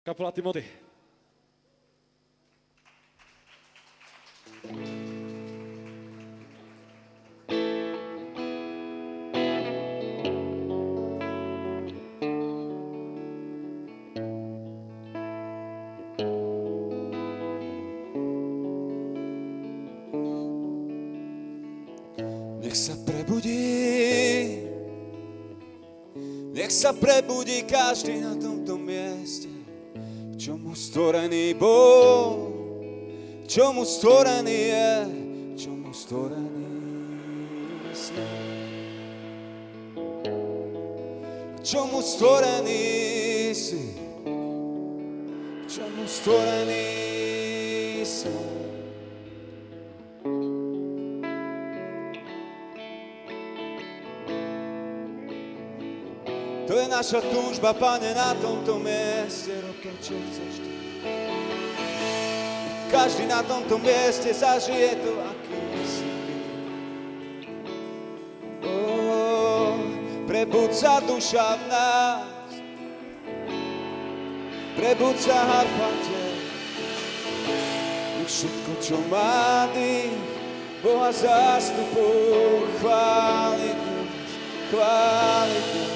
Kapela Timothy. Nech sa prebudí každý na tomto mieste, k čomu stvorený bol, k čomu stvorený je, k čomu stvorený sme. K čomu stvorený si, k čomu stvorený sme. To je naša túžba, Pane, na tomto mieste. Rob to, čo chceš ty. Každý na tomto mieste zažije to, aký si ty. Prebud sa duša v nás, prebud sa harfa tiež. Nech všetko, čo má dých, Boha zástupu chváliť, chváliť.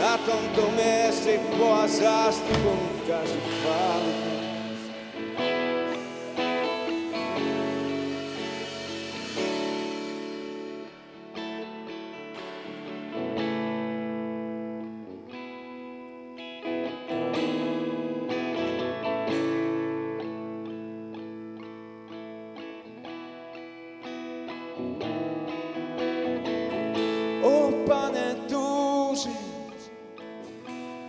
Na tomto mieste Boha zástupom každý chváli. O Pane, túžim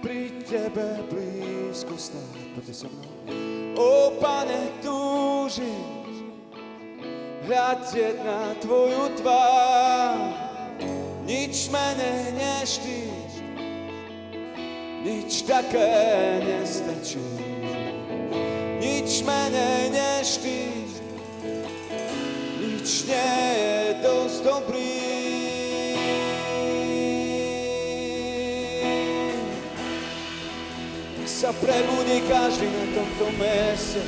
pri Tebe blízko stáť. Poďte so mnou. O Pane, túžim hľadieť na Tvoju tvár. Nič menej než Ty, nič také nestačí. Nič menej než Ty, nič nie je dosť dobrý. Sa prebudí každý na tomto mieste,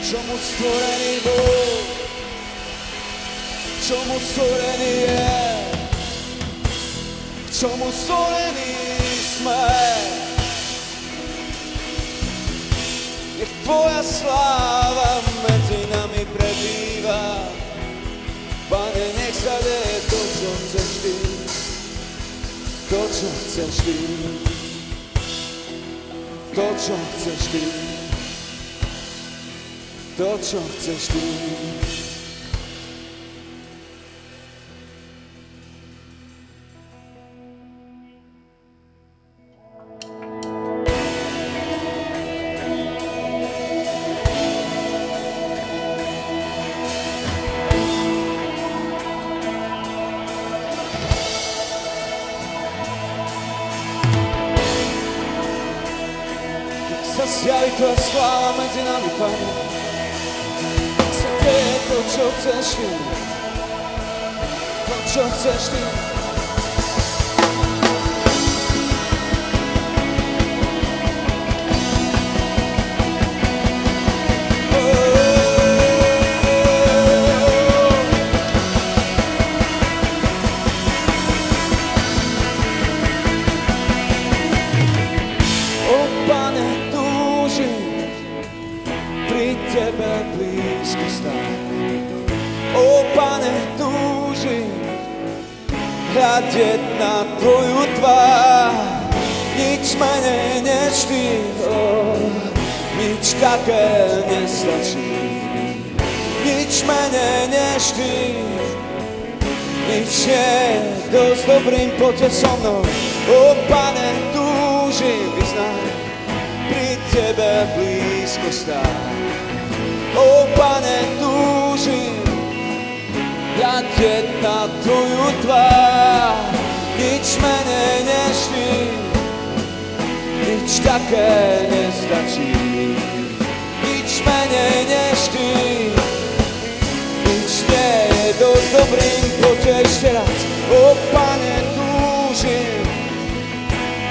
čomu stvorený bol, čomu stvorený je, čomu stvorený sme. Nech Tvoja sláva medzi nami prebýva, Pane, nech sa deje to, čo chceš Ty, to, čo chceš Ty. To, čo chceš Ty, to, čo chceš Ty. Zjaví Tvoja sláva medzi nami, Pane. Nech sa deje to, čo chceš Ty, to, čo chceš Ty. Tebe blízko stáť. O Pane, túžim hľadieť na Tvoju tvár. Nič menej než Ty, nič také nestačí. Nič menej než Ty, nič nie je dosť dobrým. Poďte so mnou. O Pane, túžim vyznať, pri Tebe blízko stáť. O Pane, túžim hľadieť na Tvoju tvár. Nič menej než Ty, nič také nestačí. Nič menej než Ty, nič nie je dosť dobrým. Poďte ešte raz. O Pane, túžim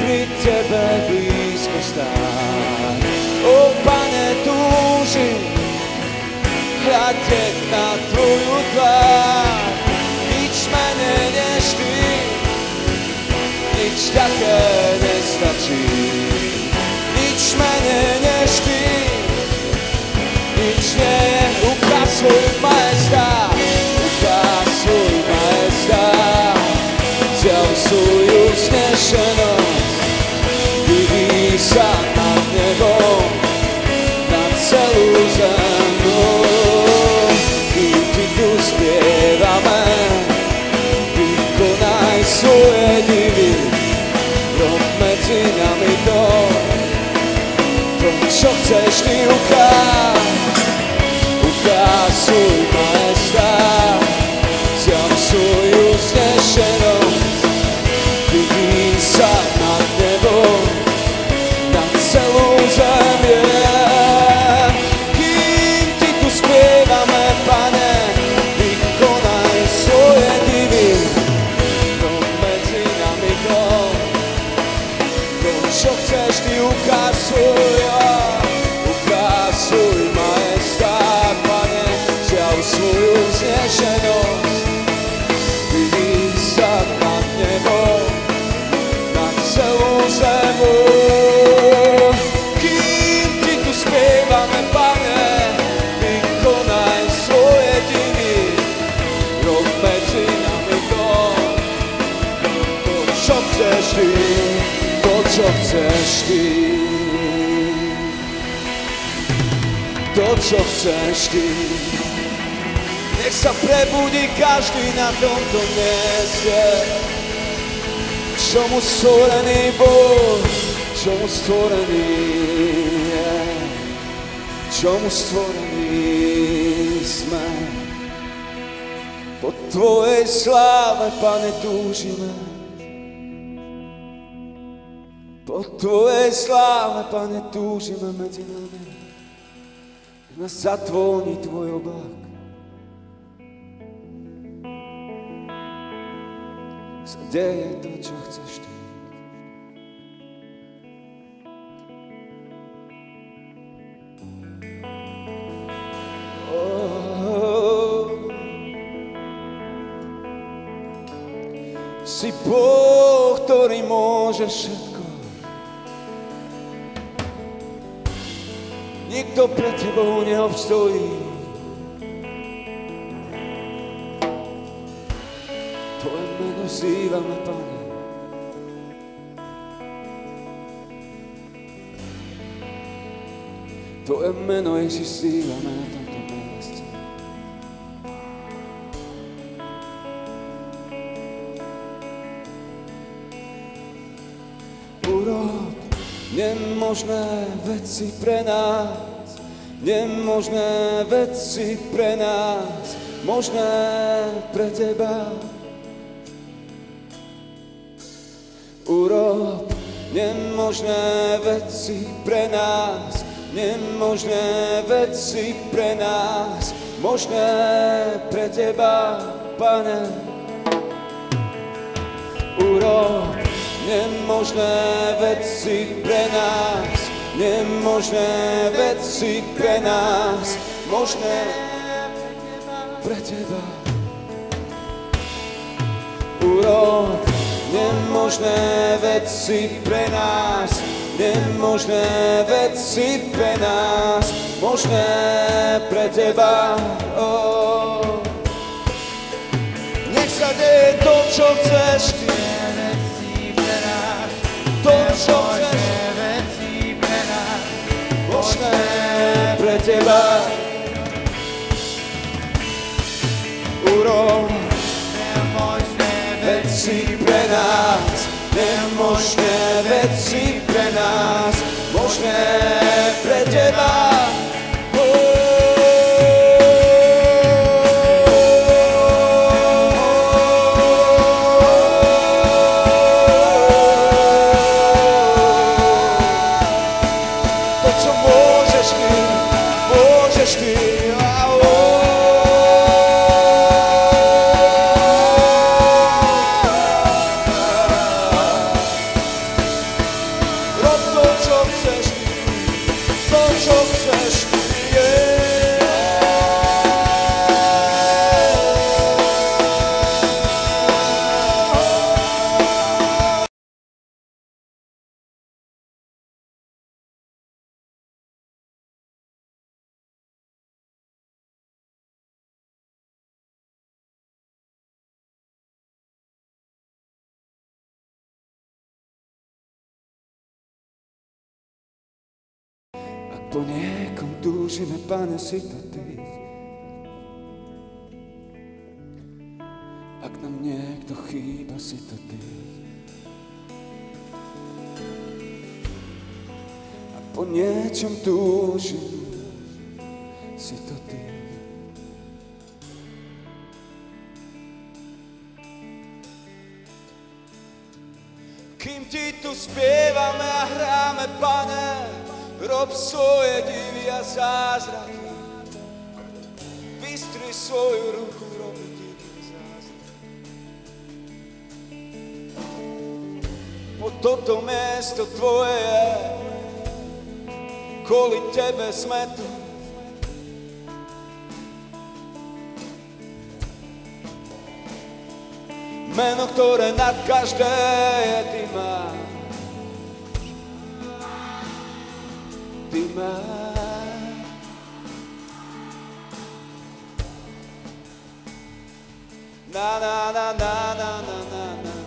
pri tebe blízko stáť. O Pane, túžim hľadieť na tvoju tvár, nič menej než ty, nič také nestačí. Nič menej než ty, nič nie je. Ukáž svoj majestát, ukáž svoj majestát, zjav svoju vznešenosť, vyvíj sa nad nebom, nad celú zemu. Kým ti tu spievame, vykonaj svoje divy, rob medzi nami to, čo chceš ty ukáž. Ukáž svoj majestát, zjav svoju vznešenosť, vyvíj sa nad nebom, nad celú zemi. Kým ti tu spievame, Pane, vykonaj svoje divy, rob medzi nami to, čo chceš ty ukáž svoj majestát, Pane, zjav svoju vznešenosť, vyvíj sa nad nebom, nad celú zemu. Kým ti tu spievame, Pane, vykonaj svoje divy, rob medzi nami to, čo chceš ty, to, čo chceš ty. To, čo chceš ty. Nech sa prebudí každý na tomto mieste, čomu stvorený Boh, čomu stvorený je, čomu stvorení sme. Po tvojej sláve, Pane, túžime. Po tvojej sláve, Pane, túžime medzi nami. Nás zatvóni tvoj oblak. Sa deje to, čo chceš ty. Si Boh, ktorý môže všetko. Nikto pred tebou neobstojí. Tvoje meno vzývame, Pane. Tvoje meno, Ježiš, vzývame na tomto mieste. Urob nemožné veci pre nás, nemožné veci pre nás, možné pre teba. Urob nemožné veci pre nás, nemožné veci pre nás, možné pre teba, Pane. Urob nemožné veci pre nás, nemožné veci pre nás, možné pre teba. Urob nemožné veci pre nás, nemožné veci pre nás, možné pre teba. Oh. Nech sa deje to, čo chceš ty. To, čo chceš, možné pre teba. Urob nemožné veci pre nás, nemožné veci pre nás, možné pre teba. po niekom túžime, Pane, si to Ty. Ak nám niekto chýba, si to Ty. A po niečom túžim, si to Ty. Kým Ti tu spievame a hráme, Pane, rob svoje divy a zázraky. Vystri svoju ruku, rob divy a zázraky. Po toto miesto Tvoje je, kvôli Tebe sme tu. Meno, ktoré nad každé je, Ty máš. Ty máš. Na na na na na na na na.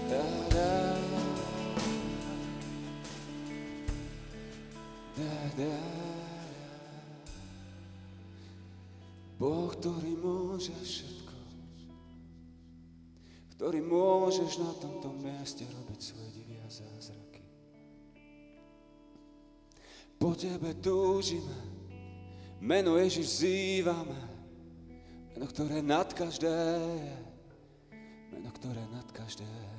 Da da. Da da. Boh, ktorý môže všetko, ktorý môžeš na tomto mieste robiť svoje divy a zázraky. Po Tebe túžime, meno Ježiš vzývame, meno, ktoré nad každé je, meno, ktoré nad každé je.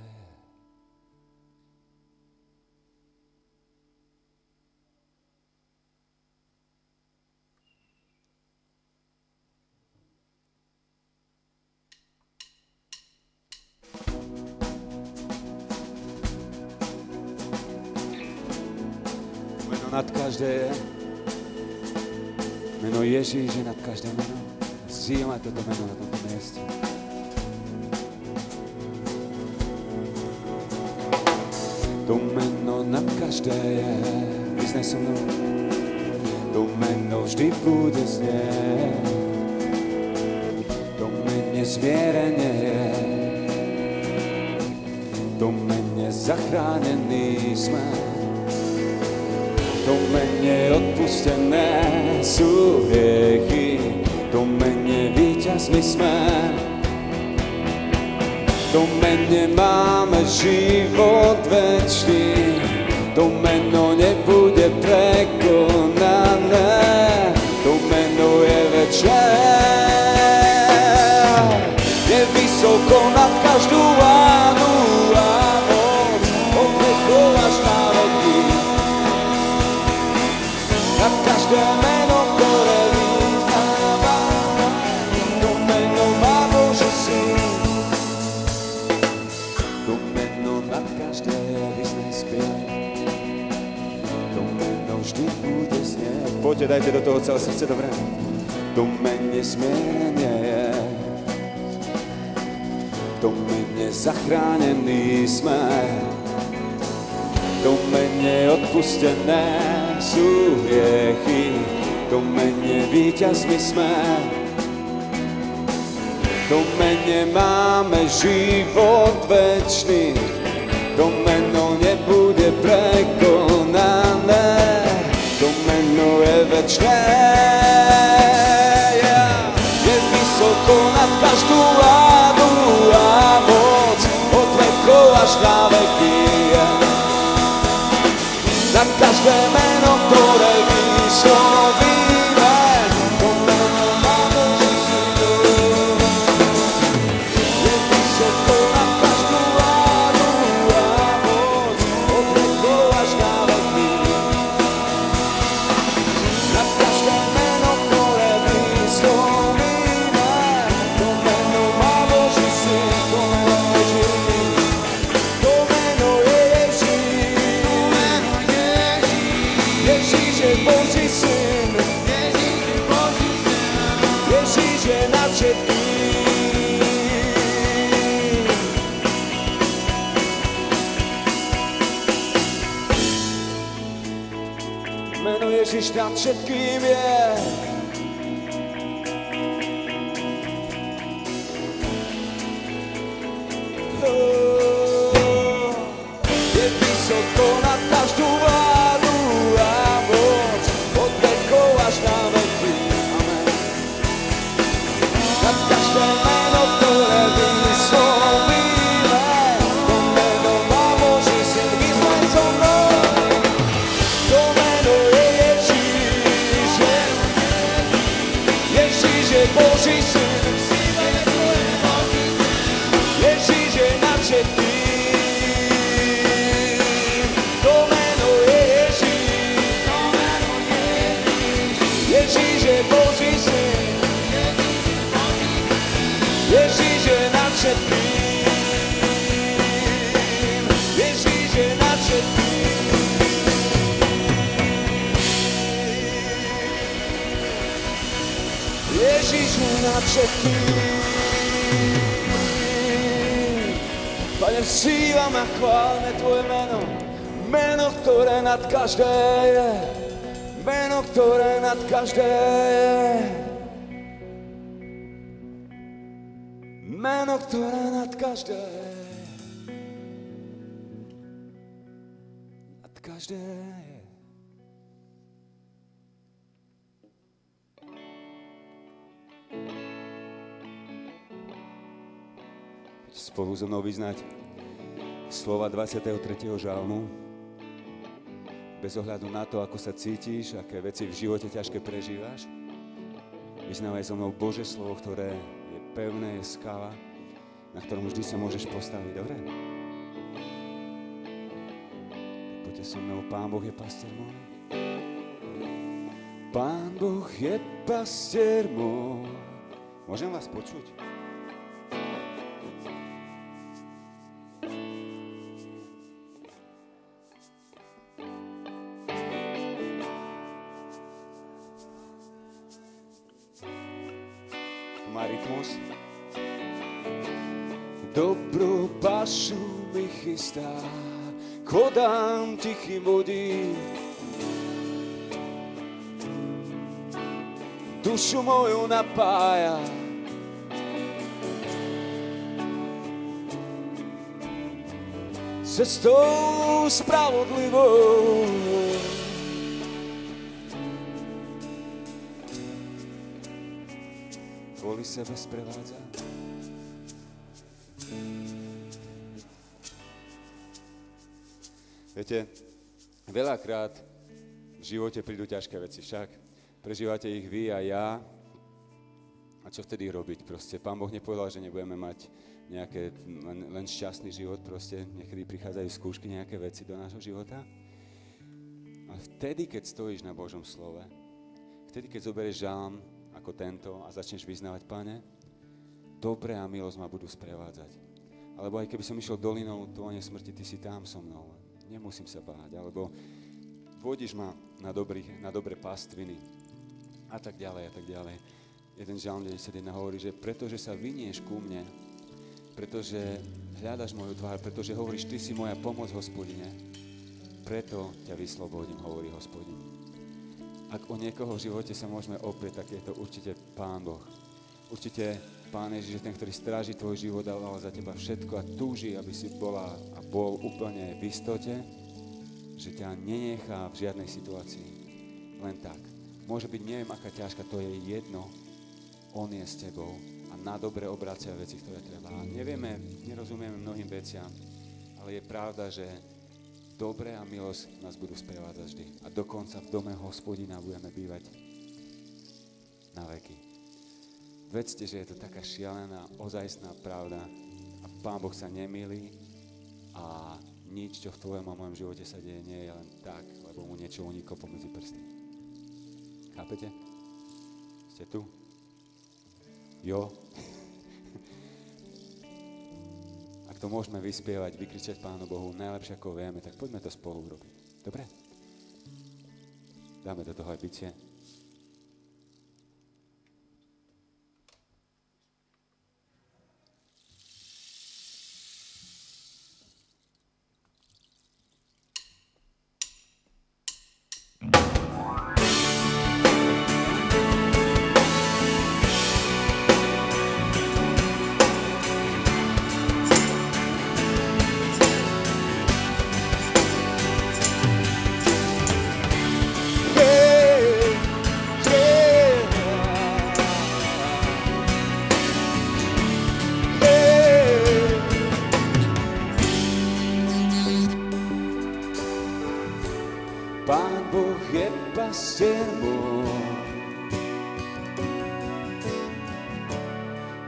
Nad každé je. Meno Ježíš je nad každé meno. Vzývame toto meno na tomto mieste. To meno nad každé je. Vyznaj so mnou. To meno vždy bude znieť. To mene zmierenie je. To mene zachránený sme. To mene odpustené sú hriechy, to mene víťazmi sme. To mene máme život večný, to meno nebude prekonané, to meno je večné. Je vysoko nad každú vánu a moc, od vekov až na veky. Na každé meno, ktoré vyznávam, to meno má Boží syn. To meno nad každé vyznej spiev. To meno vždy bude znieť. Poďte, dajte do toho celé srdce, dobre? To mene zmierenie je. To mene zachránený sme. To mene odpustené sú hriechy, to mene víťazmi sme. To mene máme život večný, to meno nebude prekonané, to meno je večné. Je vysoko nad každú vládu a moc, od vekov až na veky. Nad každé meno, ktoré vyslovíme, to meno má Boží syn. Je vysoko nad každú vládu a moc, od vekov až na veky. Nad každé meno, ktoré vyslovíme, to meno má Boží syn. To meno je Ježíš. Ježíš je Boží syn. Ježíš je nad všetkým. Meno Ježíš nad všetkým je. Je všetkým. To meno je Ježíš. Ježíš je Boží syn. Ježíš je nad všetkým. Ježíš je nad všetkým. Ježíš je nad všetkým. Pane, vzývame a chválme Tvoje meno. Meno, ktoré nad každé je. Meno, ktoré nad každé je. Meno, ktoré nad každé je. Nad každé je. Spolu so mnou vyznať slova 23. žalmu. Bez ohľadu na to, ako sa cítiš, aké veci v živote ťažké prežívaš. Vyznávaj so mnou Božie slovo, ktoré je pevné, je skala, na ktorom vždy sa môžeš postaviť. Dobre? Tak poďte so mnou. Pán Boh je pastier môj. Pán Boh je pastier môj. Môžem vás počuť? Má rytmus. Dobrú pašu mi chystá, kodám tichým vodí. Dušu moju napája. Cestou spravodlivou. Kvôli sebe sprevádza. Viete, veľakrát v živote prídu ťažké veci, však prežívate ich vy a ja. A čo vtedy robiť proste? Pán Boh nepovedal, že nebudeme mať nejaké len šťastný život, proste niekedy prichádzajú skúšky, nejaké veci do nášho života. A vtedy, keď stojíš na Božom slove, vtedy, keď zoberieš žalm ako tento a začneš vyznávať, Pane, dobre a milosť ma budú sprevádzať. Alebo aj keby som išiel dolinou tvoje smrti, ty si tam so mnou. Nemusím sa báť. Alebo vodíš ma na dobré pastviny. A tak ďalej, a tak ďalej. Jeden žalm 91 hovorí, že pretože sa vynieš ku mne, pretože hľadaš moju tvár, pretože hovoríš, ty si moja pomoc, Hospodine, preto ťa vyslobodím, hovorí Hospodin. Ak o niekoho v živote sa môžeme oprieť, tak je to určite Pán Boh. Určite Pán Ježiš je ten, ktorý stráži tvoj život, dával za teba všetko a túži, aby si bola a bol úplne v istote, že ťa nenechá v žiadnej situácii. Len tak. Môže byť, neviem, aká ťažká, to je jedno. On je s tebou a na dobre obracia veci, ktoré treba. Nevieme, nerozumieme mnohým veciam, ale je pravda, že dobre a milosť nás budú sprevádzať vždy. A dokonca v dome Hospodina budeme bývať na veky. Vedzte, že je to taká šialená, ozajstná pravda a Pán Boh sa nemýli a nič, čo v tvojom a mojom živote sa deje, nie je len tak, lebo mu niečo uniklo pomedzi prsty. Chápete? Ste tu? Jo? Ak to môžeme vyspievať, vykričať Pánu Bohu najlepšie ako vieme, tak poďme to spolu urobiť. Dobre? Dáme do toho aj bicie.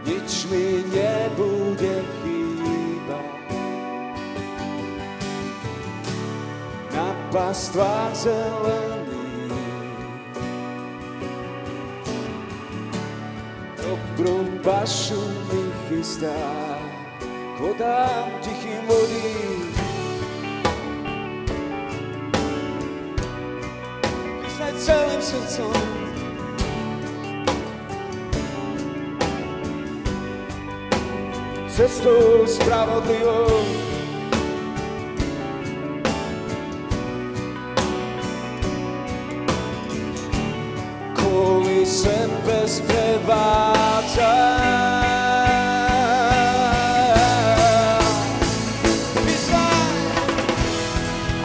Nič mi nebude chýbať. pastvách zelený. Dobrú pašu mi chystá k vodám tichým vodí. Vyznať celým srdcom cestou spravodlivou. Kvôli sebe sprevádza. Vyznaj,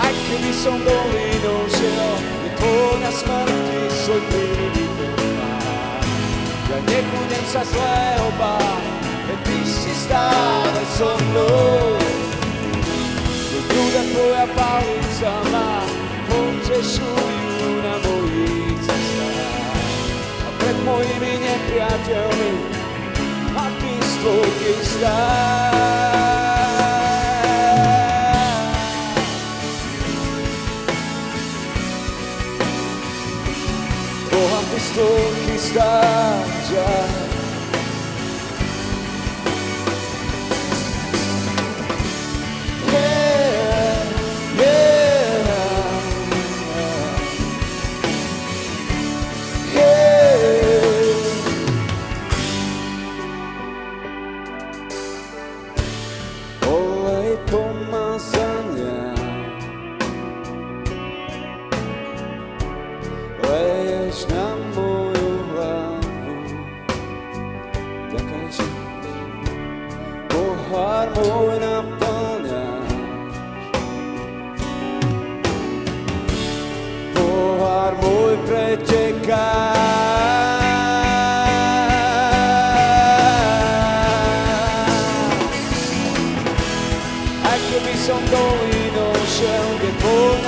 aj keby som dolinou šiel, je tvoja smrti svoj príbytok má. Ja nebudem sa zlého báť, veď ty si stále so mnou. Ľudia tvoja palica má, potešujú na mojich cestách. A pred mojimi nepriateľmi ma ty z tvojich stáš. Boha ty z tvojich stáš.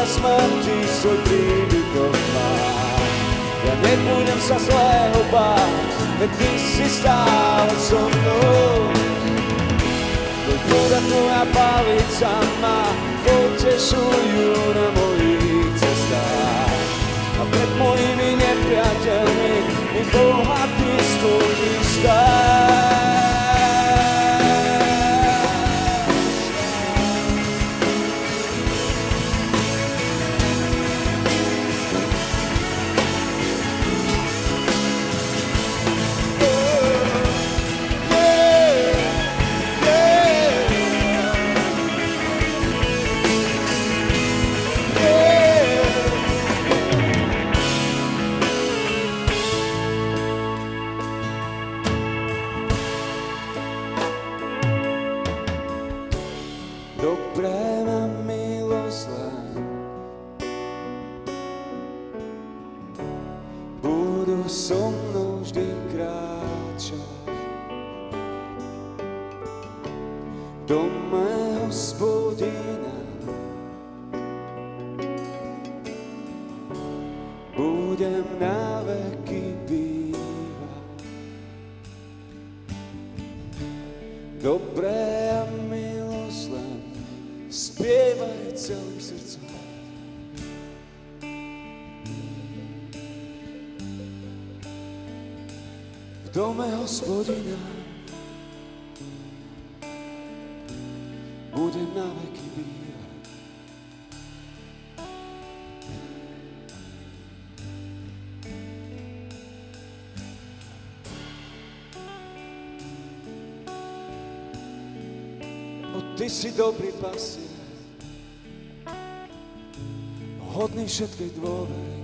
Smrti svoj príbytok má. Ja nebudem sa zlého báť, veď ty si stále so mnou. Ľudia tvoja palica ma potešujú na mojich cestách. A pred mojimi nepriateľmi mi bohatý z tvojich stáš. So mnou vždy kráčať do mého Hospodina. Budem na veky bývať. Dobré a milosť spievaj celým srdcom. V dome Hospodina budem na veky bývať. O ty si dobrý pastier, hodný všetkej dôvery.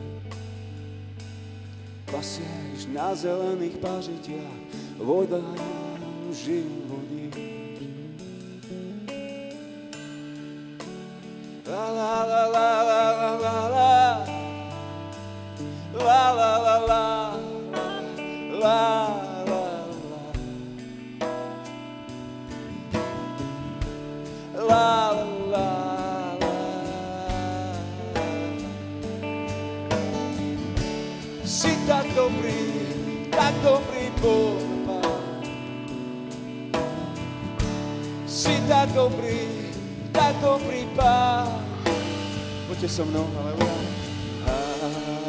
Pasieš na zelených pažitiach, voda živú vodí. La la la la la la la la la la la la la la. Si tak dobrý Boh, Pán. Si tak dobrý Pán. Poďte so mnou, haleluja.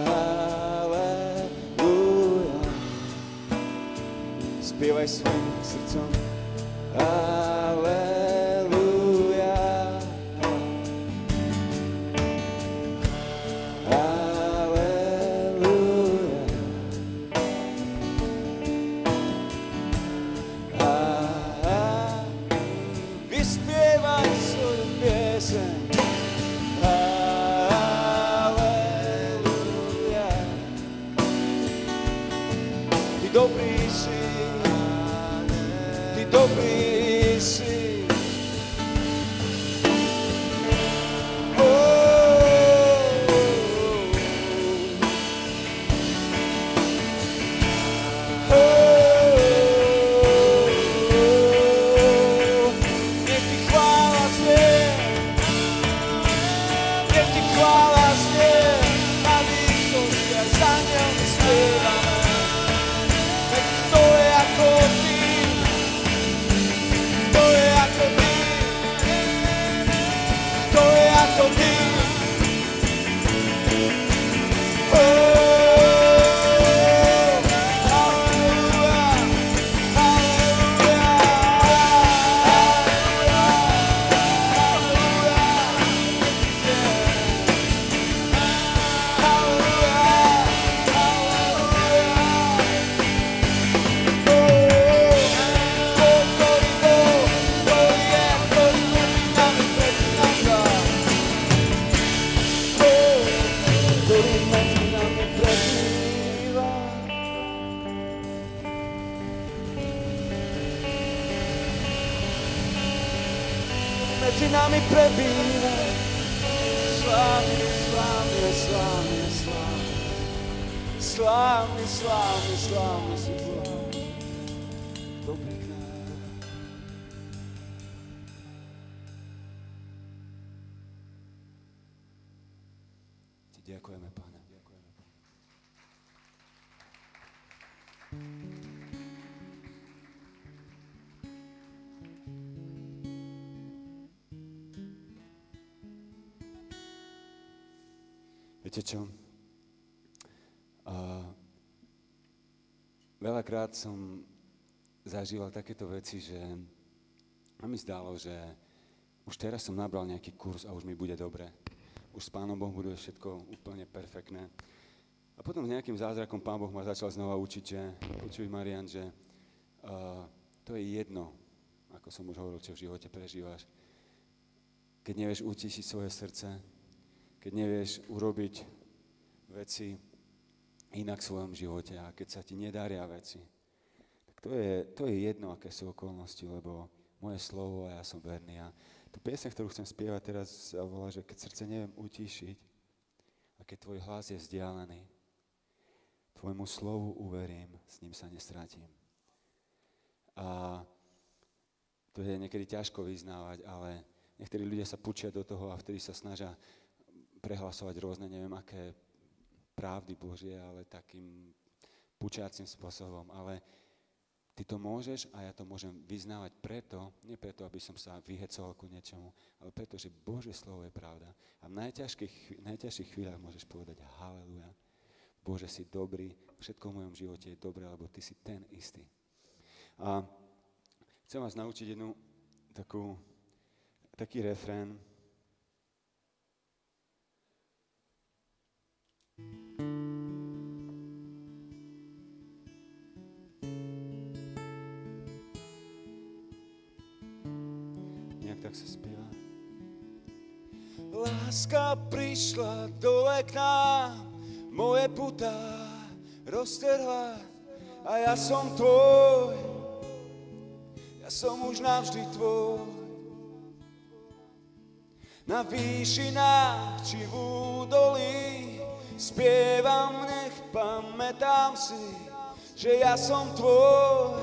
Haleluja. Spievaj svojim srdcom. Haleluja. Haleluja. Vyspievaj svoju pieseň. Dobrý si, ty dobrý si. Nech ti chvála znie, nech ti chvála znie, na výsostiach s anjelmi spievame. Medzi nami prebýva. Slávny, slávny, slávny, slávny. Slávny, slávny, slávny si Boh. Dobrý k nám. Ti ďakujeme, Pane. Viete čo? Veľakrát som zažíval takéto veci, že mi zdalo, že už teraz som nabral nejaký kurz a už mi bude dobre. Už s Pánom Bohom bude všetko úplne perfektné. A potom nejakým zázrakom Pán Boh ma začal znova učiť, že počuj, Marian, že to je jedno, ako som už hovoril, čo v živote prežívaš. Keď nevieš utišiť svoje srdce, keď nevieš urobiť veci inak v svojom živote a keď sa ti nedaria veci, tak to je jedno, aké sú okolnosti, lebo moje slovo a ja som verný. A tú pieseň, ktorú chcem spievať teraz, sa volá, že keď srdce neviem utíšiť a keď tvoj hlas je vzdialený, tvojmu slovu uverím, s ním sa nestratím. A to je niekedy ťažko vyznávať, ale niektorí ľudia sa pučia do toho a vtedy sa snažia prehlasovať rôzne, neviem aké pravdy Božie, ale takým pučiacím spôsobom. Ale ty to môžeš a ja to môžem vyznávať preto, nie preto, aby som sa vyhecoval ku niečomu, ale preto, že Božie slovo je pravda. A v najťažších chvíľach môžeš povedať haleluja. Bože, si dobrý, všetko v mojom živote je dobré, lebo ty si ten istý. A chcem vás naučiť taký refrén. Tak sa spieva. Láska prišla dole k nám, moje putá roztrhla a ja som tvoj, ja som už navždy tvoj. Na výšinách či v údolí spievam, nech pamätám si, že ja som tvoj,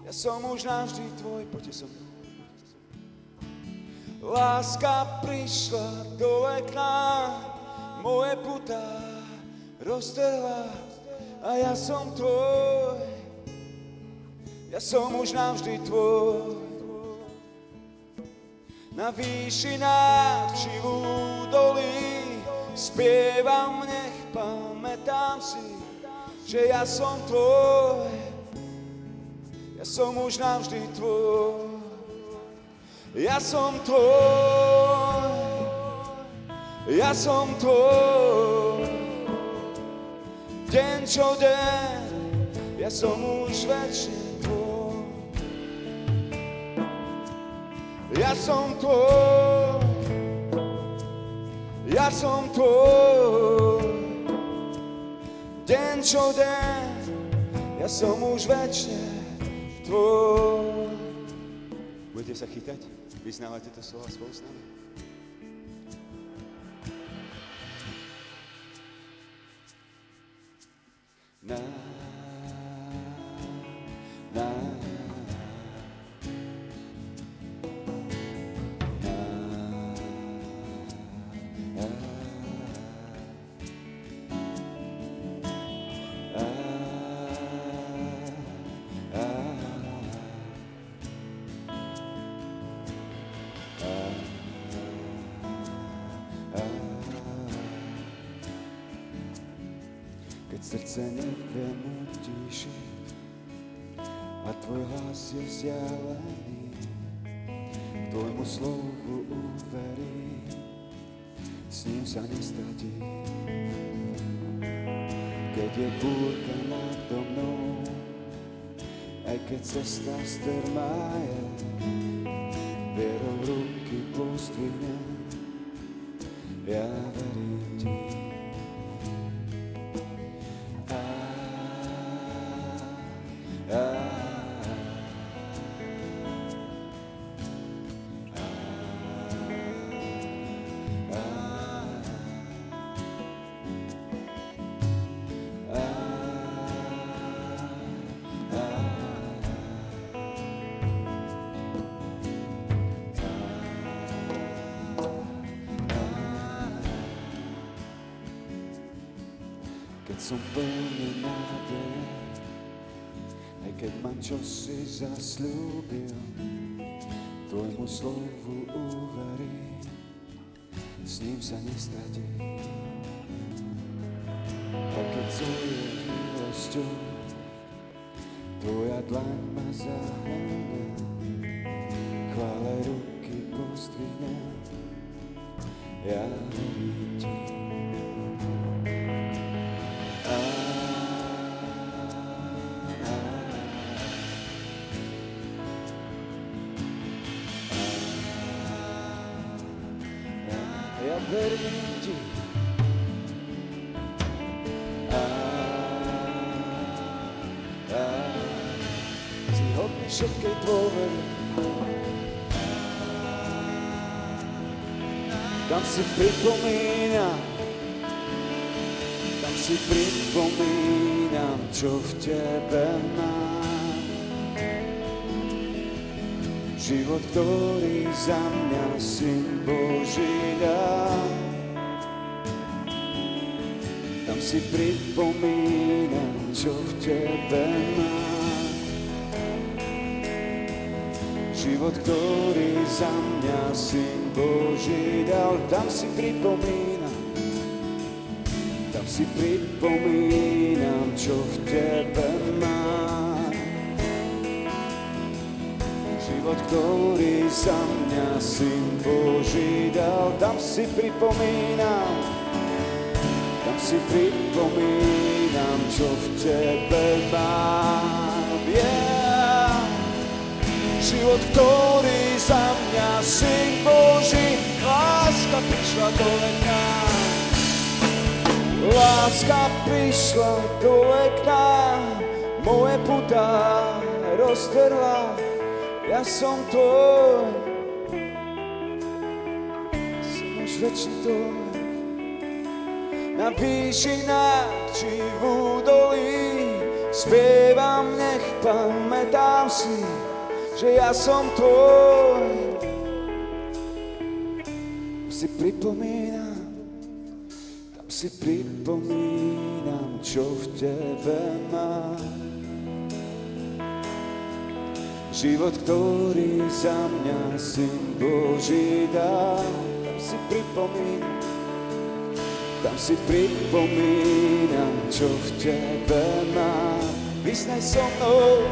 ja som už navždy tvoj. Poďte so mnou. Láska prišla dole k nám, moje putá roztrhla a ja som tvoj, ja som už navždy tvoj. Na výšinách či v údolí, spievam, nech pamätám si, že ja som tvoj, ja som už navždy tvoj. Ja som tvoj, ja som tvoj, deň čo deň, ja som už večne tvoj. Ja som tvoj, ja som tvoj, deň čo deň, ja som už večne tvoj. Budete sa chytať? Vyznávate to slova spolu s nami? Na, na, keď srdce neviem utíšiť a tvoj hlas je vzdialený, k tvojmu slovu uverí, s ním sa nestratí. Keď je búrka nado mnou, aj keď cesta strmá je, vierou ruky pozdvihnem, ja verím ti. Keď som plný nádeje, aj keď mám čosi zasľúbil, tvojmu slovu uverím, s ním sa nestratí. Aj keď zojem milosťou, tvoja dlaň ma zahrňa, chvále ruky pozdvihnem, ja verím ti. Ja verím ti. Si hodný všetkej dôvery. Tam si pripomínam, čo v tebe mám. Život, ktorý za mňa Syn Boží dal. Tam si pripomínam, čo v tebe mám. Život, ktorý za mňa Syn Boží dal. Tam si pripomínam, čo v tebe mám. Život, ktorý za mňa Syn Boží dal. Tam si pripomínam, čo v tebe mám. Yeah. Život, ktorý za mňa Syn Boží, láska prišla do veka. Láska prišla do veka, moje putá roztrhla. Ja som tvoj, som už večný tvoj. Na výšinách či v údolí spievam, nech pamätám si, že ja som tvoj. Tam si pripomínam, čo v tebe mám. Život, ktorý za mňa Syn Boží dal. Tam si pripomínam, čo v tebe mám. Vyznaj so mnou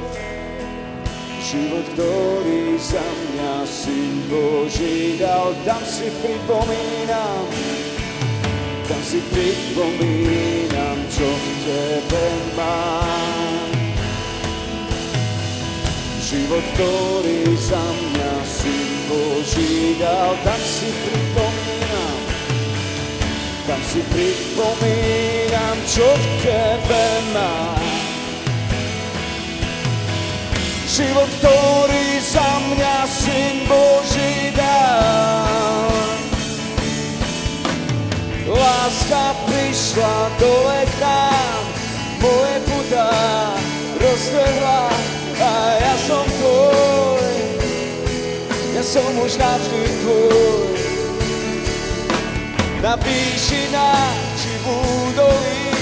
život, ktorý za mňa Syn Boží dal. Tam si pripomínam, čo v tebe mám. Život, ktorý za mňa Syn Boží dal. Tam si pripomínam, čo v tebe mám. Život, ktorý za mňa Syn Boží dal. Láska prišla dole k nám, moje putá roztrhla a ja som tvoj, ja som už navždy tvoj. Na výšinách či v údolí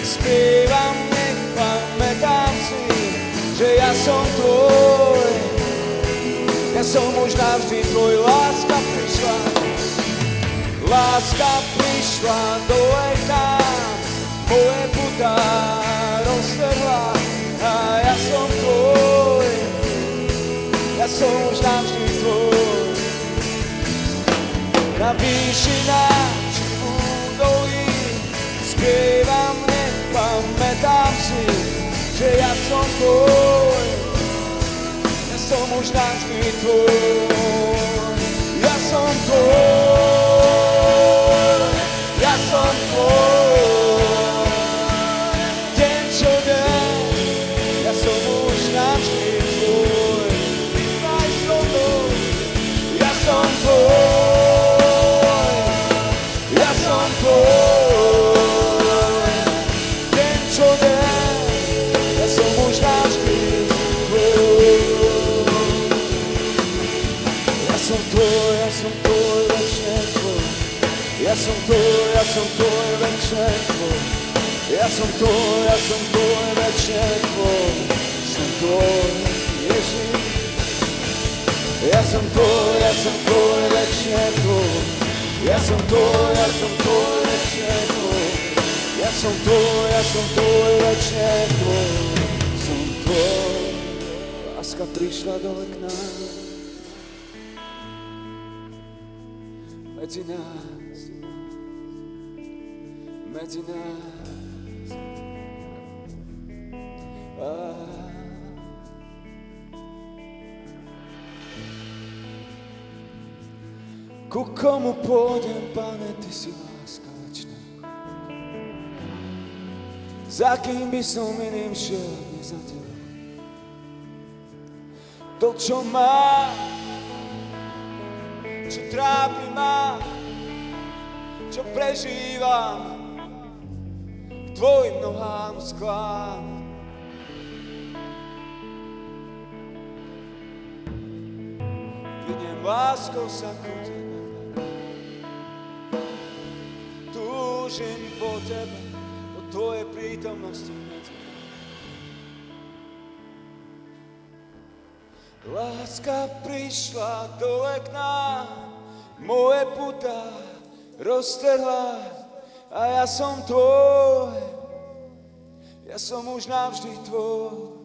spievam, nech pamätám si, že ja som tvoj, ja som už navždy tvoj. Láska prišla dole k nám, moje putá roztrhla a ja som tvoj, ja som už navždy tvoj. Na výšinách či v údolí spievam, nech pamätám si, že ja som tvoj, ja som už navždy tvoj. Ja som tvoj, ja som tvoj. Deň čo deň, ja som už navždy tvoj. Vyznaj so mnou, ja som tvoj, ja som tvoj. Deň čo deň, ja som už navždy tvoj. Ja som tvoj, ja som tvoj, večne tvoj. Ja som tvoj, ja som tvoj, večne tvoj. Ja som tvoj, ja som tvoj, večne tvoj. Som tvoj, Ježiš. Ja som tvoj, ja som tvoj, večne tvoj. Ja som tvoj, ja som tvoj, večne tvoj. Ja som tvoj, ja som tvoj, večne tvoj. Som tvoj. Láska prišla dole k nám. Medzi nás, medzi nás. Ku komu pôjdem, Pane, Ty si láska večná. Za kým by som iným šiel, nie za Teba. To, čo má, čo trápi ma, čo prežívam, k Tvojim nohám sklám. Vyniem láskou sa ku Tebe, túžim po Tebe, po Tvojej prítomnosti medzi nami. Láska prišla dole k nám, moje putá roztrhla a ja som tvoj, ja som už navždy tvoj.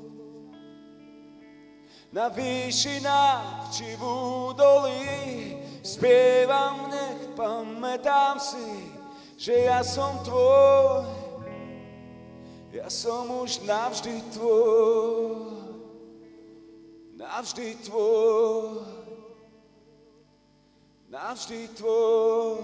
Na výšinách či v údolí spievam, nech pamätám si, že ja som tvoj, ja som už navždy tvoj. Navždy tvoj, navždy tvoj.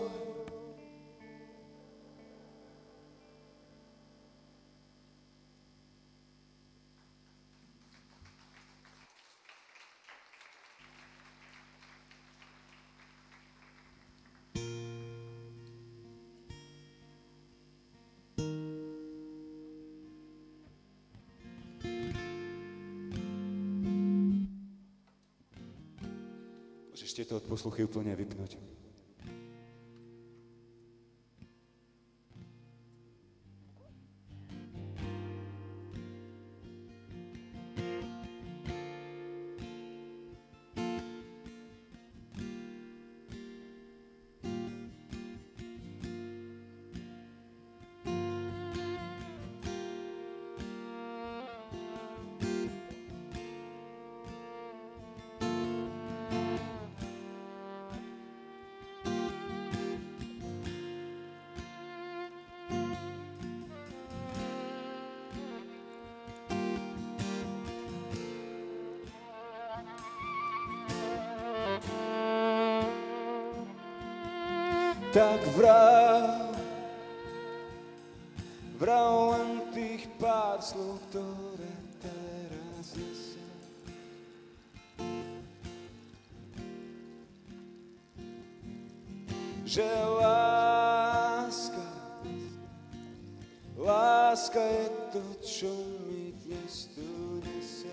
Môžeš tieto odposluchy úplne vypnúť. tak vrav len tých pár slov, ktoré teraz nesem. Že láska je to, čo mi dnes tu neseš.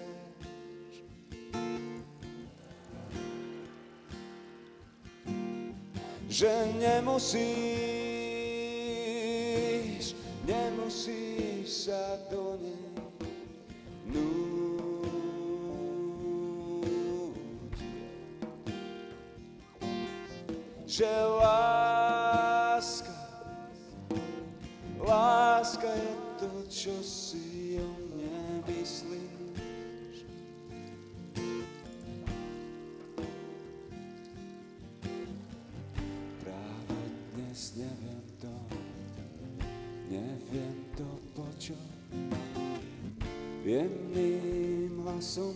Že nemusíš sa do nej nútiť. Že láska je to, čo si o mne myslíš. Práve dnes neviem to počuť. Jemným hlasom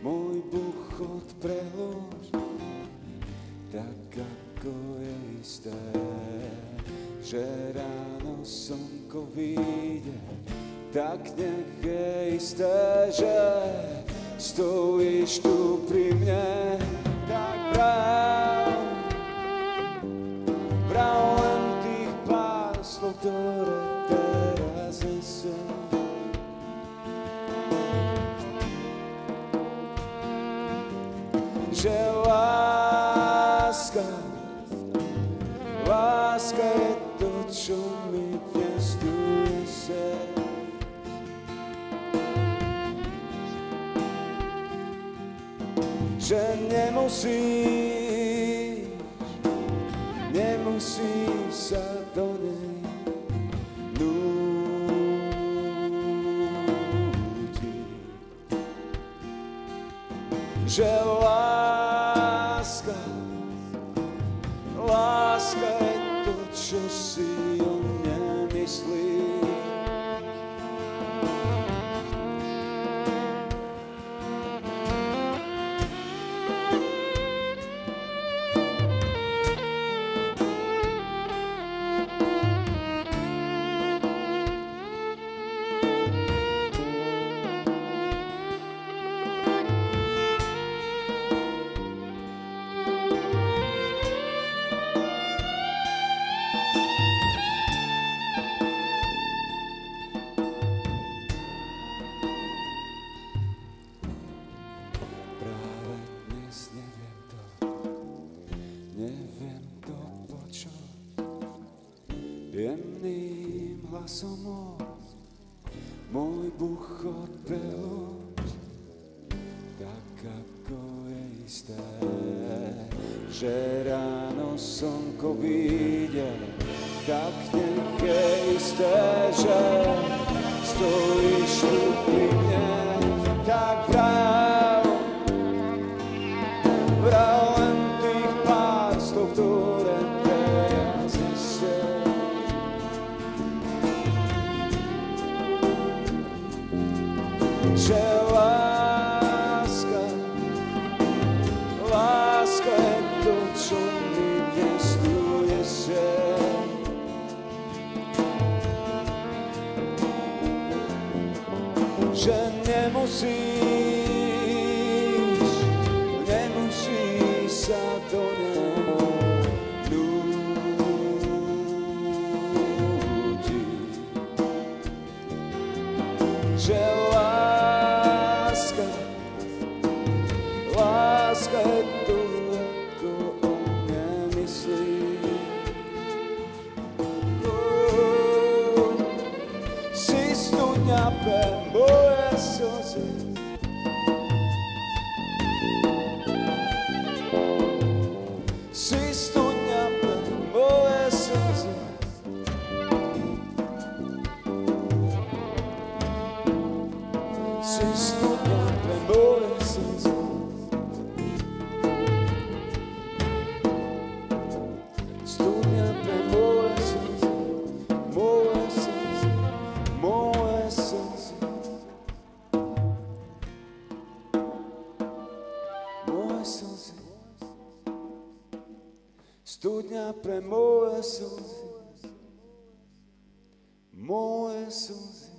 môj buchot prelož, tak ako je isté, že ráno slnko vyjde, tak nech je isté, že stojíš tu pri mne. Tak vrav len tých pár slov, ktoré teraz nesem. Že láska je to, čo mi dnes tu neseš. Že nemusíš sa do nej nútiť. Že láska je to, čo si o mne myslíš. Neviem to počuť. Jemným hlasom môj buchot prelož, tak ako je isté, že ráno slnko vyjde, tak nech je isté, že stojíš tu pri mne. Tak vrav len tých pár slov, ktoré teraz nesem. Že láska je to, čo mi dnes tu nesem. Že nemusíš sa do nej nútiť. Že láska je to, ako o mne myslíš. Si studňa pre moje slzy, si studňa pre moje slzy. Si studňa pre moje slzy. Studňa pre moje slzy, moje slzy, moje slzy. Moje slzy. studňa pre moje slzy, moje slzy.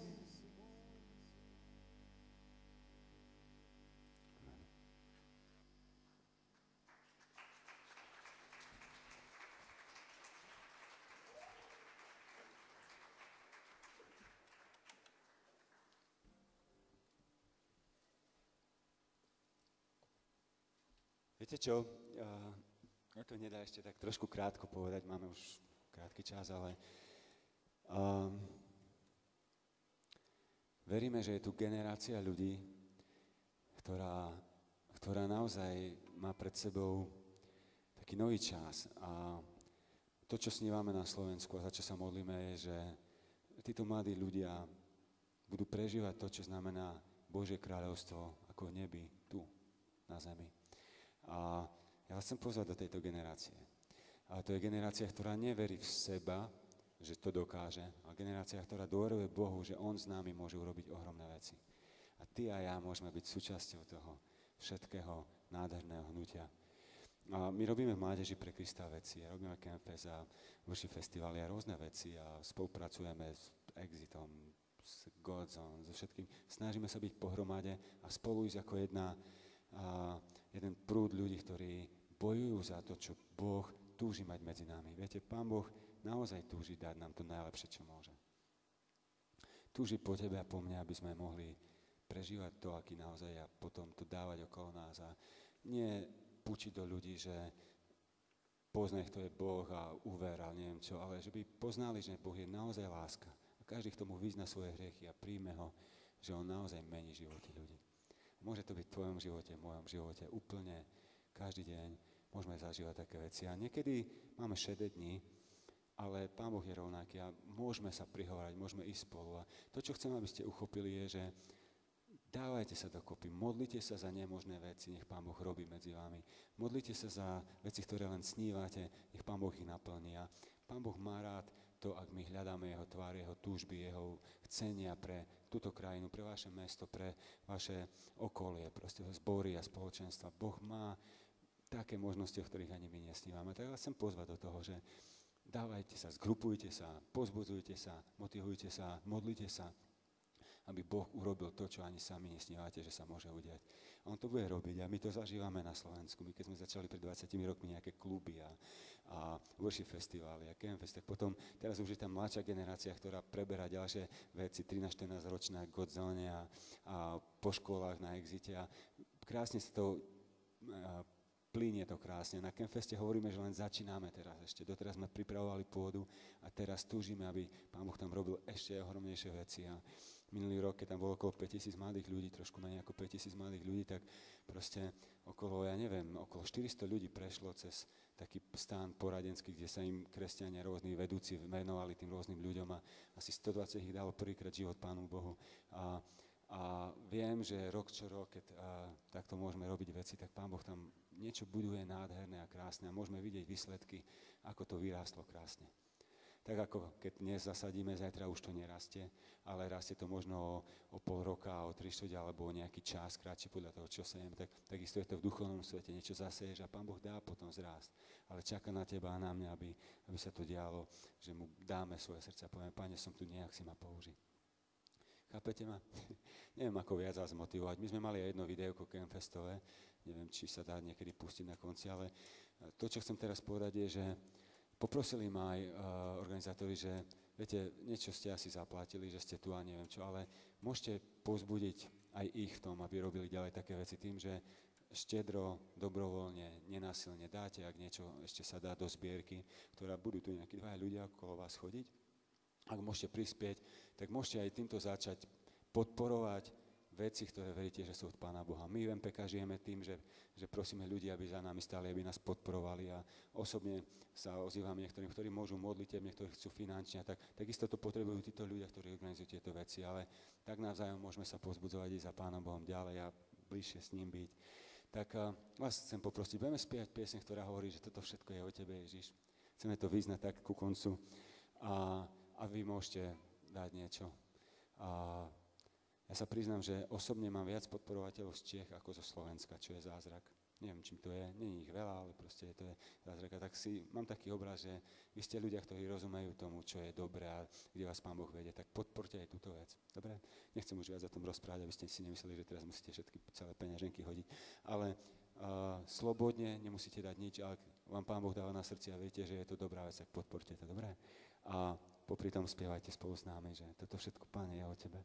Viete čo, to nedá ešte tak trošku krátko povedať, máme už krátky čas, ale veríme, že je tu generácia ľudí, ktorá naozaj má pred sebou taký nový čas. A to, čo snívame na Slovensku a za čo sa modlíme, je, že títo mladí ľudia budú prežívať to, čo znamená Božie kráľovstvo ako v nebi, tu, na zemi. A ja vás chcem pozvať do tejto generácie. A to je generácia, ktorá neverí v seba, že to dokáže, a generácia, ktorá dôveruje Bohu, že On s nami môže urobiť ohromné veci. A ty a ja môžeme byť súčasťou toho všetkého nádherného hnutia. A my robíme v Mládeži pre Krista veci, robíme Campfest a Worship Festivaly a rôzne veci a spolupracujeme s Exitom, s Godzone, so všetkým. Snažíme sa byť pohromade a spolu ísť ako jeden prúd ľudí, ktorí bojujú za to, čo Boh túži mať medzi nami. Viete, Pán Boh naozaj túži dať nám to najlepšie, čo môže. Túži po tebe a po mne, aby sme mohli prežívať to, aký naozaj a potom to dávať okolo nás a nie pučiť do ľudí, že poznaj, kto je Boh a uver, ale neviem čo, ale že by poznali, že Boh je naozaj láska a každý k tomu vyzná svoje hriechy a príjme ho, že on naozaj mení životy ľudí. Môže to byť v tvojom živote, v mojom živote, úplne každý deň môžeme zažívať také veci. A niekedy máme šedé dni, ale Pán Boh je rovnaký a môžeme sa prihovárať, môžeme ísť spolu. A to, čo chcem, aby ste uchopili, je, že dávajte sa dokopy, modlite sa za nemožné veci, nech Pán Boh robí medzi vami. Modlite sa za veci, ktoré len snívate, nech Pán Boh ich naplní. A Pán Boh má rád to, ak my hľadáme Jeho tvár, Jeho túžby, Jeho chcenia pre túto krajinu, pre vaše mesto, pre vaše okolie, proste zbory a spoločenstva. Boh má také možnosti, o ktorých ani my nesnívame. Tak vás chcem pozvať do toho, že dávajte sa, zgrupujte sa, pozbudzujte sa, motivujte sa, modlite sa, aby Boh urobil to, čo ani sami nesnívate, že sa môže udiať. A On to bude robiť a my to zažívame na Slovensku. My keď sme začali pred 20 rokmi nejaké kluby a worship festivály a campfest, tak potom teraz už je tam mladšia generácia, ktorá preberá ďalšie veci, 13-14 ročná Godzone a po školách na Exite a krásne sa to plynie to krásne. Na Campfeste hovoríme, že len začíname teraz ešte. Doteraz sme pripravovali pôdu a teraz túžime, aby Pán Boh tam robil ešte ohromnejšie veci. A minulý rok, keď tam bolo okolo 5000 mladých ľudí, trošku menej ako 5000 mladých ľudí, tak proste okolo 400 ľudí prešlo cez taký stán poradenský, kde sa im kresťania rôzni vedúci venovali tým rôznym ľuďom a asi 120 ich dalo prvýkrát život Pánu Bohu. A viem, že rok čo rok, keď takto môžeme robiť veci, tak Pán Boh tam niečo buduje nádherné a krásne a môžeme vidieť výsledky, ako to vyrástlo krásne. Tak ako keď dnes zasadíme, zajtra už to nerastie, ale rastie to možno o pol roka, o 3/4 alebo o nejaký čas, kratšie podľa toho, čo sejem, tak takisto je to v duchovnom svete, niečo zaseješ a Pán Boh dá potom zrásť. Ale čaká na teba a na mňa, aby sa to dialo, že mu dáme svoje srdce a povieme, Pane, som tu, nejak si ma použij. Chápete ma? Neviem, ako viac vás motivovať. My sme mali aj jedno videjko campfestové, neviem, či sa dá niekedy pustiť na konci, ale to, čo chcem teraz povedať, je, že poprosili ma aj organizátori, že viete, niečo ste asi zaplatili, že ste tu a neviem čo, ale môžete povzbudiť aj ich v tom, aby robili ďalej také veci tým, že štedro, dobrovoľne, nenásilne dáte, ak niečo ešte sa dá do zbierky, ktorá budú tu nejakí dvaja ľudia okolo vás chodiť. Ak môžete prispieť, tak môžete aj týmto začať podporovať veci, ktoré veríte, že sú od Pána Boha. My v MPK žijeme tým, že prosíme ľudí, aby za nami stáli, aby nás podporovali a osobne sa ozývam niektorým, ktorí môžu modlitev, niektorí chcú finančne, takisto to potrebujú títo ľudia, ktorí organizujú tieto veci, ale tak navzájom môžeme sa povzbudzovať i za Pánom Bohom ďalej a bližšie s ním byť. Tak vás chcem poprosiť, budeme spievať pieseň, ktorá hovorí, že toto všetko je o tebe, Ježiš. Chceme to vyznať tak ku koncu a vy môžete dať niečo. Ja sa priznám, že osobne mám viac podporovateľov z Čiech ako zo Slovenska, čo je zázrak. neviem, čím to je, nie je ich veľa, ale proste to je zázraka. Tak mám taký obraz, že vy ste ľudia, ktorí rozumejú tomu, čo je dobré a kde vás Pán Boh vedie, tak podporte aj túto vec. Dobre? Nechcem už viac o tom rozprávať, aby ste si nemysleli, že teraz musíte všetky celé peňaženky hodiť, ale slobodne nemusíte dať nič, ale vám Pán Boh dáva na srdci a viete, že je to dobrá vec, tak podporte to, dobre? A popri tom spievajte spolu s námi, že toto všetko, Pane, je o Tebe.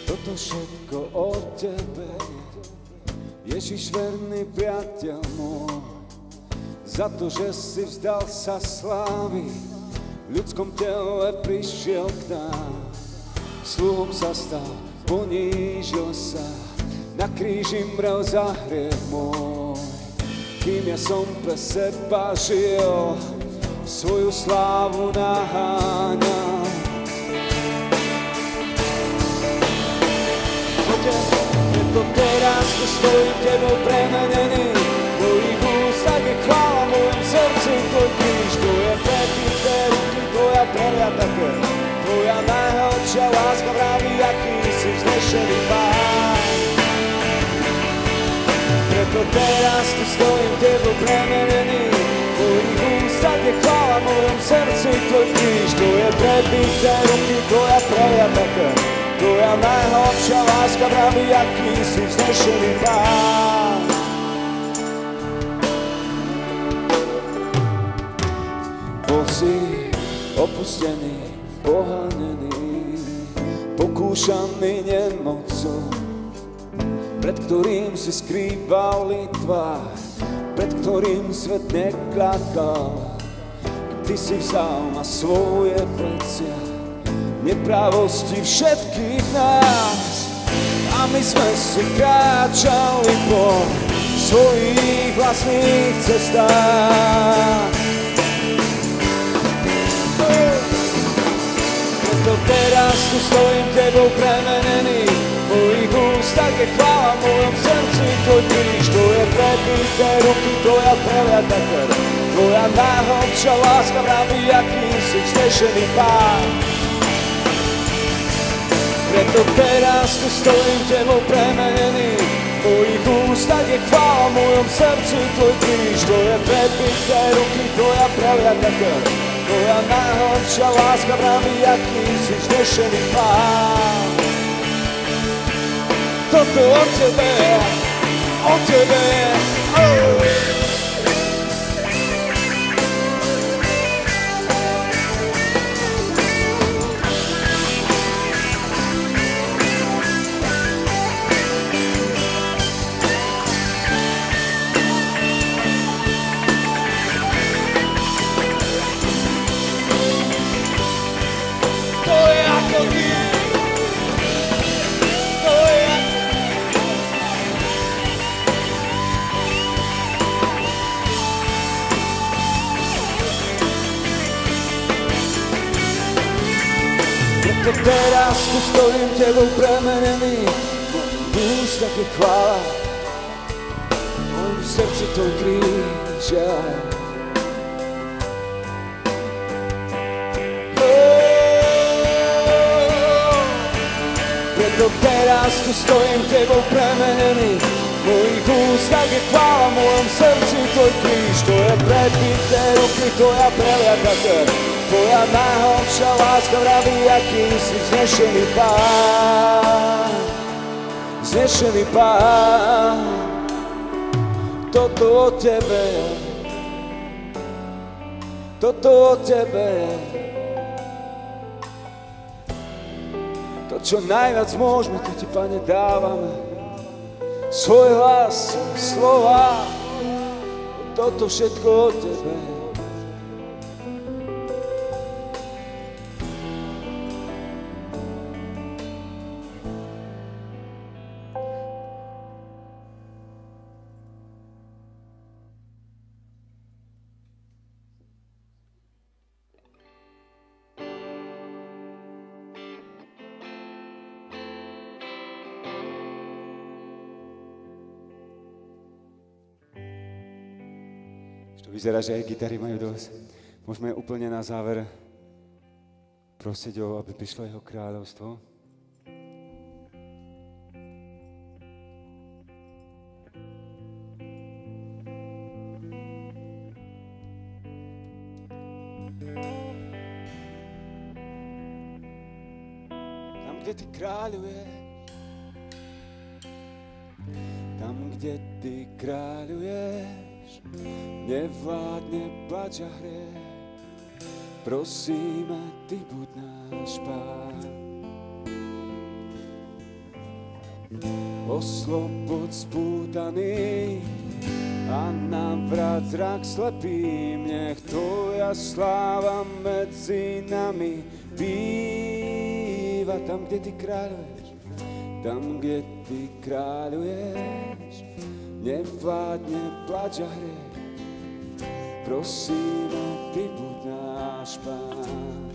Toto všetko o Tebe, Ježiš verný priateľ môj, za to, že si vzdal sa slávy, v ľudskom tele prišiel k nám. Sluhom sa stal, ponížil sa, na kríži mrel za hriech môj. Kým ja som pre seba žil, svoju slávu naháňal. Preto teraz tu stojím Tebou premenený, v tvojich ústach je chvála, v mojom srdci Tvoj kríž. Tu je prebité ruky, Tvoja preliata krv, Tvoja najhlbšia láska vraví, aký si vznešený Pán. Preto teraz tu stojím Tebou premenený, v tvojich ústach je chvála, v mojom srdci Tvoj kríž. Tu je prebité ruky, Tvoja preliata krv, Tvoja najhlbšia láska vraví, aký si vznešený Pán. Bol si opustený, pohanený, pokúšaný nemocou, pred ktorým si skrývali tvár, pred ktorým svet nekľakal. Ty si vzal na svoje plecia neprávosti všetkých nás a my sme si kráčali po svojich vlastných cestách. Preto teraz tu stojím Tebou premenený, v tvojich ústach je chvála, v mojom srdci Tvoj kríž. To je prebité ruky, Tvoja preliata krv, Tvoja najhlbšia láska vraví, aký si vznešený Pán. Preto teraz tu stojím Tebou premenený, v tvojich ústach je chvála, v mojom srdci Tvoj kríž. To je prebité ruky, Tvoja preliata krv, Tvoja najhlbšia láska vraví, aký si vznešený Pán. Toto o Tebe, o Tebe, to teraz tu stojím Tebou premenený, v ústach je chvála, v mojom srdci Tvoj kríž. Preto teraz tu stojím Tebou premenený, v mojich ústach je chvála, v mojom srdci Tvoj kríž. To je prebité ruky, Tvoja preliata krv, Tvoja najhlbšia láska vraví, aký si vznešený Pán. Vznešený Pán. Toto o Tebe, toto o Tebe, to, čo najviac môžeme, to Ti, Pane, dávame. Svoj hlas, slova, toto všetko o Tebe. Vyzerá, že aj gitary majú dosť. Môžeme úplne na záver prosiť ho, aby prišlo jeho kráľovstvo. Tam, kde ty kráľuješ, tam, kde ty kráľuješ, nevládne plač a hriech. Prosíme, ty buď náš Pán. Osloboď spútaných a navrat zrak slepým. Nech tvoja sláva medzi nami býva. Tam, kde ty kráľuješ, tam, kde ty kráľuješ, nevládne plač a hriech. Prosíme, ty buď náš Pán.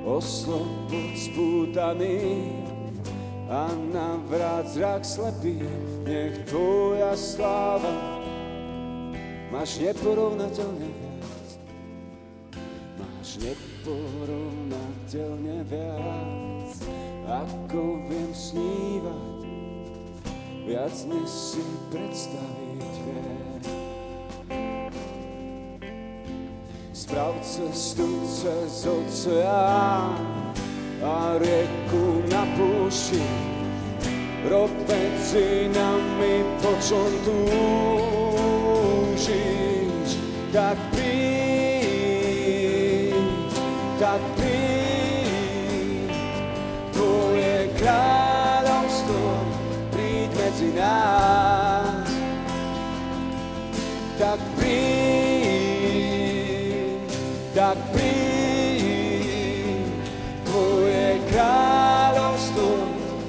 Osloboď spútaných a navrat zrak slepý. Nech tvoja sláva máš neporovnateľne viac. Máš neporovnateľne viac, ako viem snívať, viac než si predstaviť viem. Sprav cestu cez oceán a rieku na púšti. Rob medzi nami, po čom túžiš. Tak príď, tvoje kráľovstvo, príď medzi nás. Tak príď, tvoje kráľovstvo,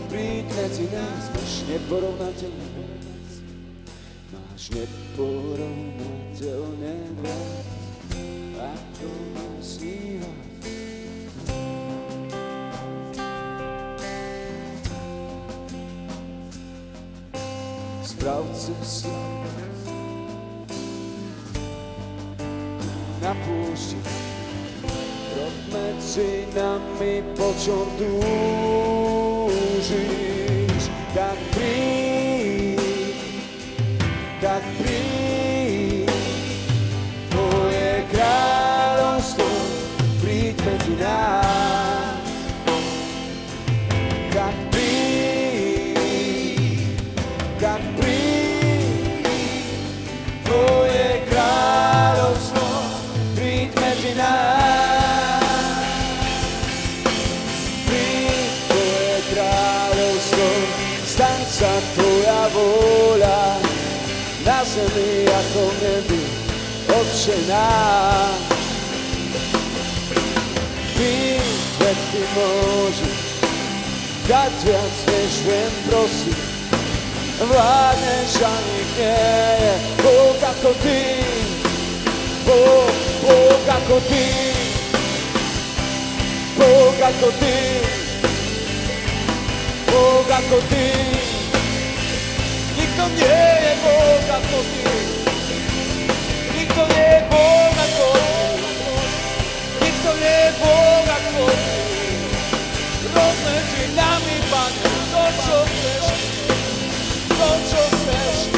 príď medzi nás. Máš neporovnateľne viac, máš neporovnateľne viac, ako mám snívať. Sprav cestu na púšti. Rob medzi nami, po čom túžiš. Tak príď, tvoje kráľovstvo, príď medzi nás. Tak príď, tvoje kráľovstvo, príď medzi nás. Príď, tvoje kráľovstvo, staň sa tvoja vôľa, na zemi ako v nebi, Otče náš. Vím, že ty môžeš dať viac, než viem prosiť. Vládneš a nik nie je Boh ako ty, Boh ako ty, Boh ako ty, Boh ako ty. Nikto nie je Boh ako ty, nikto nie je Boh ako ty, nikto nie je Boh ako ty. Rob medzi nami, Pane, to, čo chceš, to, čo chceš.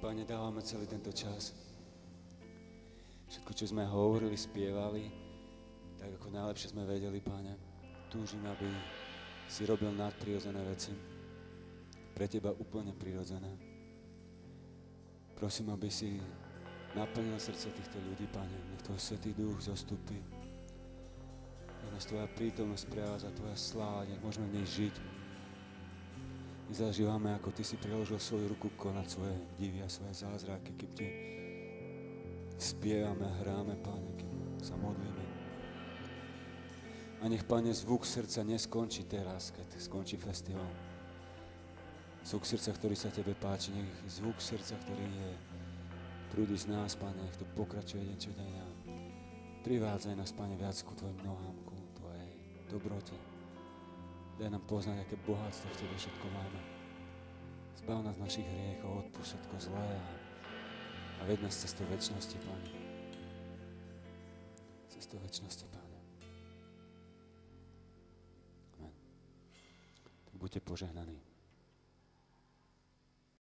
Pane, dávame celý tento čas. Všetko, čo sme hovorili, spievali, tak ako najlepšie sme vedeli, Pane. Túžim, aby si robil nadprirodzené veci. Pre Teba úplne prirodzené. Prosím, aby si naplnil srdce týchto ľudí, Pane. Nech Tvoj Svätý Duch zostupí. Nech nás Tvoja prítomnosť prevádza, Tvoja sláva, nech môžeme v nej žiť. My zažívame, ako Ty si priložil svoju ruku konať svoje divy a svoje zázraky, keď Ti spievame a hráme, Pane, keď sa modlíme. A nech, Pane, zvuk srdca neskončí teraz, keď skončí festival. Zvuk srdca, ktorý sa Tebe páči, nech zvuk srdca, ktorý je prúdi z nás, Pane, nech to pokračuje deň čo deň. Privádzaj nás, Pane, viac ku Tvojim nohám, ku Tvojej dobrote. Daj nám poznať, aké bohatstvo v Tebe všetko máme. Zbav nás našich hriechov, odpúšť všetko zlé a ved nás cestou večnosti, Pane. Cestou večnosti, Pane. Amen. Tak buďte požehnaní.